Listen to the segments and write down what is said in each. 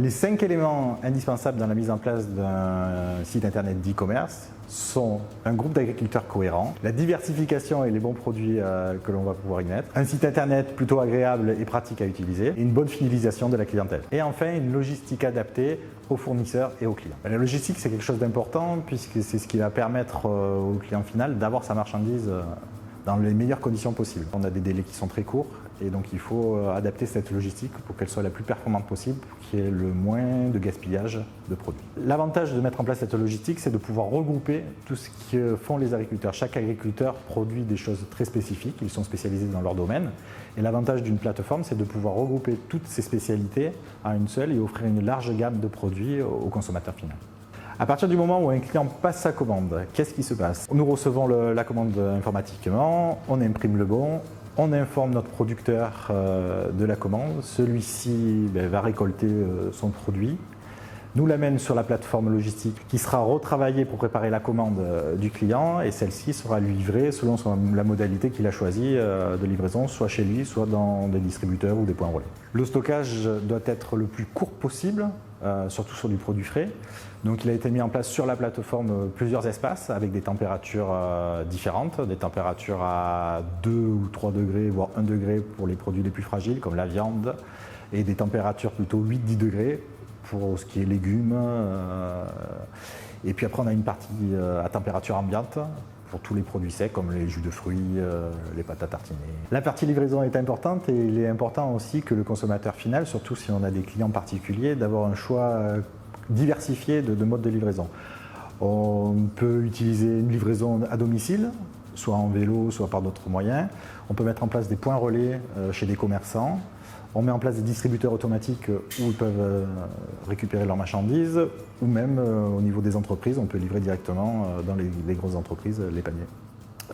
Les 5 éléments indispensables dans la mise en place d'un site internet d'e-commerce sont un groupe d'agriculteurs cohérent, la diversification et les bons produits que l'on va pouvoir y mettre, un site internet plutôt agréable et pratique à utiliser, et une bonne fidélisation de la clientèle. Et enfin, une logistique adaptée aux fournisseurs et aux clients. La logistique, c'est quelque chose d'important puisque c'est ce qui va permettre au client final d'avoir sa marchandise dans les meilleures conditions possibles. On a des délais qui sont très courts et donc il faut adapter cette logistique pour qu'elle soit la plus performante possible, pour qu'il y ait le moins de gaspillage de produits. L'avantage de mettre en place cette logistique, c'est de pouvoir regrouper tout ce que font les agriculteurs. Chaque agriculteur produit des choses très spécifiques, ils sont spécialisés dans leur domaine. Et l'avantage d'une plateforme, c'est de pouvoir regrouper toutes ces spécialités à une seule et offrir une large gamme de produits au consommateur final. À partir du moment où un client passe sa commande, qu'est-ce qui se passe? Nous recevons la commande informatiquement, on imprime le bon, on informe notre producteur de la commande, celui-ci va récolter son produit, nous l'amène sur la plateforme logistique qui sera retravaillée pour préparer la commande du client et celle-ci sera livrée selon la modalité qu'il a choisie de livraison, soit chez lui, soit dans des distributeurs ou des points relais. Le stockage doit être le plus court possible, surtout sur du produit frais. Donc il a été mis en place sur la plateforme plusieurs espaces avec des températures différentes, des températures à 2 ou 3 degrés, voire 1 degré pour les produits les plus fragiles comme la viande, et des températures plutôt 8-10 degrés pour ce qui est légumes. Et puis après on a une partie à température ambiante pour tous les produits secs comme les jus de fruits, les pâtes à tartiner. La partie livraison est importante et il est important aussi que le consommateur final, surtout si on a des clients particuliers, d'avoir un choix diversifié de modes de livraison. On peut utiliser une livraison à domicile, soit en vélo, soit par d'autres moyens. On peut mettre en place des points relais chez des commerçants. On met en place des distributeurs automatiques où ils peuvent récupérer leurs marchandises, ou même au niveau des entreprises, on peut livrer directement dans les grosses entreprises les paniers.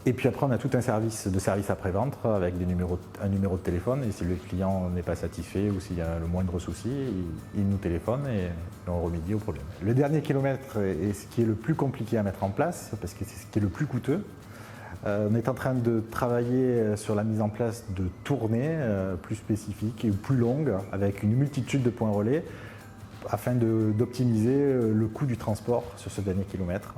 Et puis après, on a tout un service après-vente avec un numéro de téléphone. Et si le client n'est pas satisfait ou s'il y a le moindre souci, il nous téléphone et on remédie au problème. Le dernier kilomètre est ce qui est le plus compliqué à mettre en place parce que c'est ce qui est le plus coûteux. On est en train de travailler sur la mise en place de tournées plus spécifiques et plus longues avec une multitude de points relais afin d'optimiser le coût du transport sur ce dernier kilomètre.